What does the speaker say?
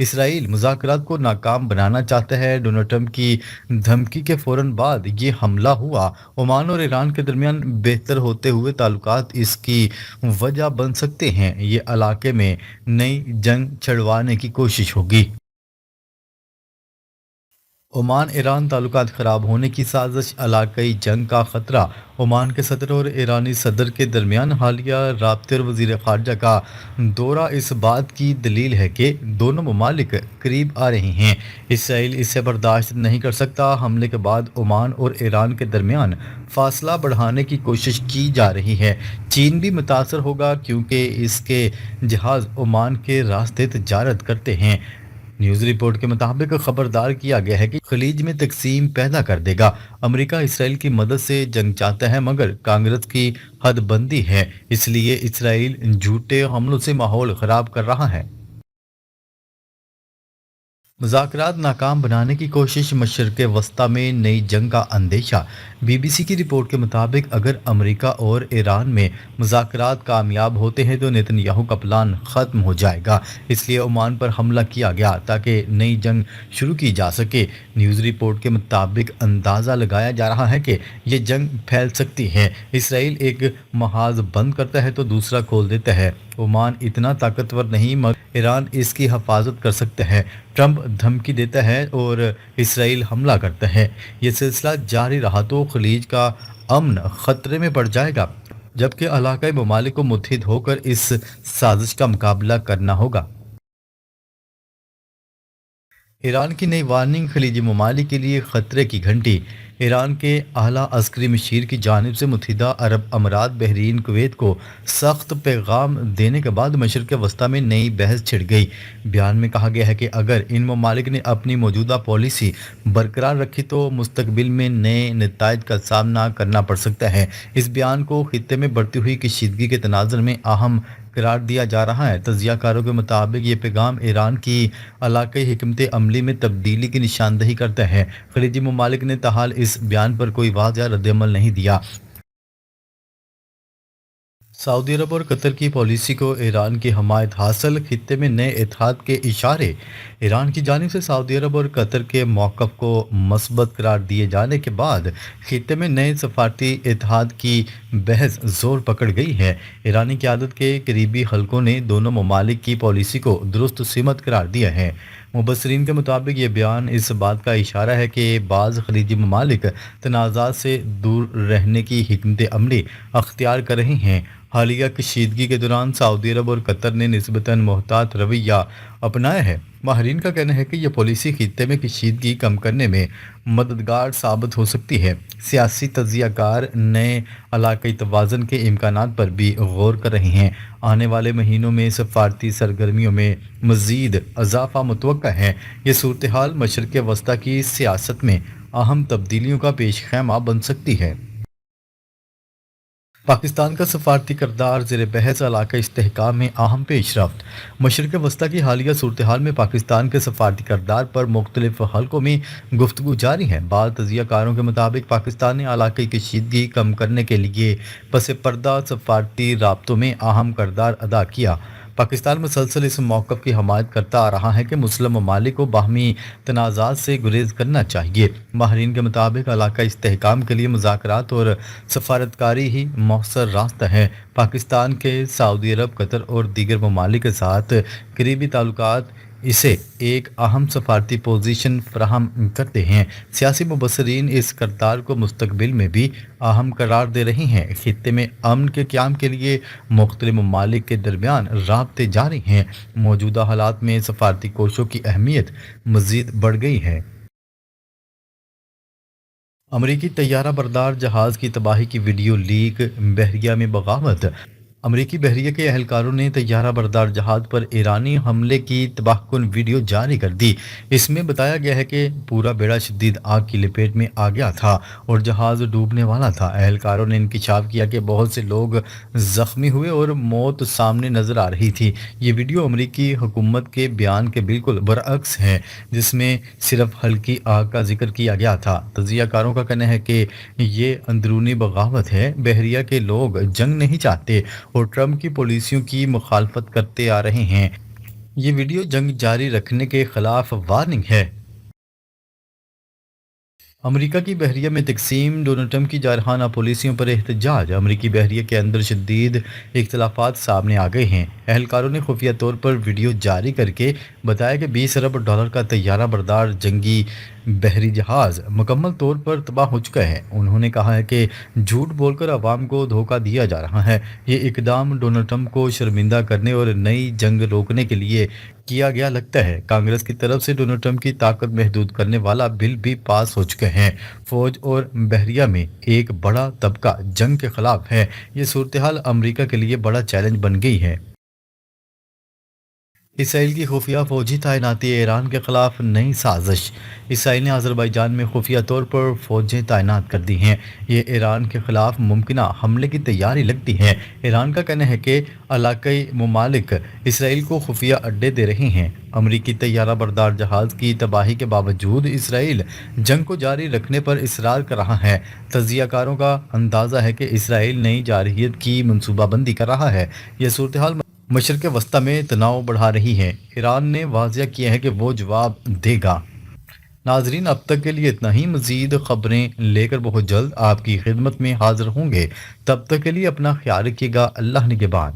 اسرائیل مذاکرات کو ناکام بنانا چاہتا ہے۔ ڈونلڈ ٹرمپ کی دھمکی کے فوراً بعد یہ حملہ ہوا۔ عمان اور ایران کے درمیان بہتر ہوتے ہوئے تعلقات اس کی وجہ بن سکتے ہیں۔ یہ علاقے میں نئی جنگ چھڑوانے کی کوشش ہوگی۔ عمان ایران تعلقات خراب ہونے کی سازش، علاقائی جنگ کا خطرہ۔ عمان کے صدر اور ایرانی صدر کے درمیان حالیہ رابطے اور وزیر خارجہ کا دورہ اس بات کی دلیل ہے کہ دونوں ممالک قریب آ رہے ہیں۔ اسرائیل اسے برداشت نہیں کر سکتا۔ حملے کے بعد عمان اور ایران کے درمیان فاصلہ بڑھانے کی کوشش کی جا رہی ہے۔ چین بھی متاثر ہوگا کیونکہ اس کے جہاز عمان کے راستے تجارت کرتے ہیں۔ نیوز رپورٹ کے مطابق خبردار کیا گیا ہے کہ خلیج میں تقسیم پیدا کر دے گا۔ امریکہ اسرائیل کی مدد سے جنگ چاہتا ہے مگر کانگریس کی حد بندی ہے، اس لیے اسرائیل جھوٹے حملوں سے ماحول خراب کر رہا ہے۔ مذاکرات ناکام بنانے کی کوشش، مشرق وسطیٰ میں نئی جنگ کا اندیشہ۔ بی بی سی کی رپورٹ کے مطابق اگر امریکہ اور ایران میں مذاکرات کامیاب ہوتے ہیں تو نیتن یاہو کا پلان ختم ہو جائے گا، اس لیے عمان پر حملہ کیا گیا تاکہ نئی جنگ شروع کی جا سکے۔ نیوز رپورٹ کے مطابق اندازہ لگایا جا رہا ہے کہ یہ جنگ پھیل سکتی ہے۔ اسرائیل ایک محاذ بند کرتا ہے تو دوسرا کھول دیتا ہے۔ عمان اتنا طاقتور نہیں مگر ایران اس کی حفاظت کر سکتا ہے۔ ٹرمپ دھمکی دیتا ہے اور اسرائیل حملہ کرتا ہے۔ یہ سلسلہ جاری رہا تو خلیج کا امن خطرے میں پڑ جائے گا، جبکہ علاقائی ممالک کو متحد ہو کر اس سازش کا مقابلہ کرنا ہوگا۔ ایران کی نئی وارننگ، خلیجی ممالک کے لیے خطرے کی گھنٹی۔ ایران کے اعلیٰ عسکری مشیر کی جانب سے متحدہ عرب امارات، بحرین، کویت کو سخت پیغام دینے کے بعد مشرق وسطیٰ میں نئی بحث چھڑ گئی۔ بیان میں کہا گیا ہے کہ اگر ان ممالک نے اپنی موجودہ پالیسی برقرار رکھی تو مستقبل میں نئے نتائج کا سامنا کرنا پڑ سکتا ہے۔ اس بیان کو خطے میں بڑھتی ہوئی کشیدگی کے تناظر میں اہم قرار دیا جا رہا ہے۔ تجزیہ کاروں کے مطابق یہ پیغام ایران کی علاقائی حکمت عملی میں تبدیلی کی نشاندہی کرتا ہے۔ خلیجی ممالک نے تاحال اس بیان پر کوئی واضح رد عمل نہیں دیا۔ سعودی عرب اور قطر کی پالیسی کو ایران کی حمایت حاصل، خطے میں نئے اتحاد کے اشارے۔ ایران کی جانب سے سعودی عرب اور قطر کے موقف کو مثبت قرار دیے جانے کے بعد خطے میں نئے سفارتی اتحاد کی بحث زور پکڑ گئی ہے۔ ایرانی قیادت کے قریبی حلقوں نے دونوں ممالک کی پالیسی کو درست سمت قرار دیا ہے۔ مبصرین کے مطابق یہ بیان اس بات کا اشارہ ہے کہ بعض خلیجی ممالک تنازعات سے دور رہنے کی حکمت عملی اختیار کر رہے ہیں۔ حالیہ کشیدگی کے دوران سعودی عرب اور قطر نے نسبتاً محتاط رویہ اپنایا ہے۔ ماہرین کا کہنا ہے کہ یہ پالیسی خطے میں کشیدگی کم کرنے میں مددگار ثابت ہو سکتی ہے۔ سیاسی تجزیہ کار نئے علاقائی توازن کے امکانات پر بھی غور کر رہے ہیں۔ آنے والے مہینوں میں سفارتی سرگرمیوں میں مزید اضافہ متوقع ہے۔ یہ صورتحال مشرق وسطیٰ کی سیاست میں اہم تبدیلیوں کا پیش خیمہ بن سکتی ہے۔ پاکستان کا سفارتی کردار زیر بحث، علاقائی استحکام میں اہم پیش رفت۔ مشرق وسطیٰ کی حالیہ صورتحال میں پاکستان کے سفارتی کردار پر مختلف حلقوں میں گفتگو جاری ہے۔ بعض تجزیہ کاروں کے مطابق پاکستان نے علاقائی کشیدگی کم کرنے کے لیے پس پردہ سفارتی رابطوں میں اہم کردار ادا کیا۔ پاکستان مسلسل اس موقف کی حمایت کرتا آ رہا ہے کہ مسلم ممالک کو باہمی تنازعات سے گریز کرنا چاہیے۔ ماہرین کے مطابق علاقائی استحکام کے لیے مذاکرات اور سفارتکاری ہی مؤثر راستہ ہے۔ پاکستان کے سعودی عرب، قطر اور دیگر ممالک کے ساتھ قریبی تعلقات اسے ایک اہم سفارتی پوزیشن فراہم کرتے ہیں۔ سیاسی مبصرین اس کردار کو مستقبل میں بھی اہم قرار دے رہے ہیں۔ خطے میں امن کے قیام کے لیے مختلف ممالک کے درمیان رابطے جاری ہیں۔ موجودہ حالات میں سفارتی کوششوں کی اہمیت مزید بڑھ گئی ہے۔ امریکی طیارہ بردار جہاز کی تباہی کی ویڈیو لیک، بحریہ میں بغاوت۔ امریکی بحریہ کے اہلکاروں نے طیارہ بردار جہاز پر ایرانی حملے کی تباہ کن ویڈیو جاری کر دی۔ اس میں بتایا گیا ہے کہ پورا بیڑا شدید آگ کی لپیٹ میں آ گیا تھا اور جہاز ڈوبنے والا تھا۔ اہلکاروں نے انکشاف کیا کہ بہت سے لوگ زخمی ہوئے اور موت سامنے نظر آ رہی تھی۔ یہ ویڈیو امریکی حکومت کے بیان کے بالکل برعکس ہے، جس میں صرف ہلکی آگ کا ذکر کیا گیا تھا۔ تجزیہ کاروں کا کہنا ہے کہ یہ اندرونی بغاوت ہے۔ بحریہ کے لوگ جنگ نہیں چاہتے اور ٹرمپ کی پالیسیوں کی مخالفت کرتے آ رہے ہیں۔ یہ ویڈیو جنگ جاری رکھنے کے خلاف وارننگ ہے۔ امریکہ کی بحریہ میں تقسیم، ڈونلڈ ٹرمپ کی جارحانہ پالیسیوں پر احتجاج۔ امریکی بحریہ کے اندر شدید اختلافات سامنے آ گئے ہیں۔ اہلکاروں نے خفیہ طور پر ویڈیو جاری کر کے بتایا کہ $20 ارب کا طیارہ بردار جنگی بحری جہاز مکمل طور پر تباہ ہو چکا ہے۔ انہوں نے کہا ہے کہ جھوٹ بول کر عوام کو دھوکہ دیا جا رہا ہے۔ یہ اقدام ڈونلڈ ٹرمپ کو شرمندہ کرنے اور نئی جنگ روکنے کے لیے کیا گیا لگتا ہے۔ کانگریس کی طرف سے ڈونلڈ ٹرمپ کی طاقت محدود کرنے والا بل بھی پاس ہو چکے ہیں۔ فوج اور بحریہ میں ایک بڑا طبقہ جنگ کے خلاف ہے۔ یہ صورتحال امریکہ کے لیے بڑا چیلنج بن گئی ہے۔ اسرائیل کی خفیہ فوجی تعیناتی، ایران کے خلاف نئی سازش۔ اسرائیل نے آذربائیجان میں خفیہ طور پر فوجیں تعینات کر دی ہیں۔ یہ ایران کے خلاف ممکنہ حملے کی تیاری لگتی ہے۔ ایران کا کہنا ہے کہ علاقائی ممالک اسرائیل کو خفیہ اڈے دے رہے ہیں۔ امریکی طیارہ بردار جہاز کی تباہی کے باوجود اسرائیل جنگ کو جاری رکھنے پر اصرار کر رہا ہے۔ تجزیہ کاروں کا اندازہ ہے کہ اسرائیل نئی جارحیت کی منصوبہ بندی کر رہا ہے۔ یہ صورتحال مشرق وسطیٰ میں تناؤ بڑھا رہی ہے۔ ایران نے واضح کیا ہے کہ وہ جواب دے گا۔ ناظرین، اب تک کے لیے اتنا ہی۔ مزید خبریں لے کر بہت جلد آپ کی خدمت میں حاضر ہوں گے۔ تب تک کے لیے اپنا خیال رکھیے گا۔ اللہ نگہبان۔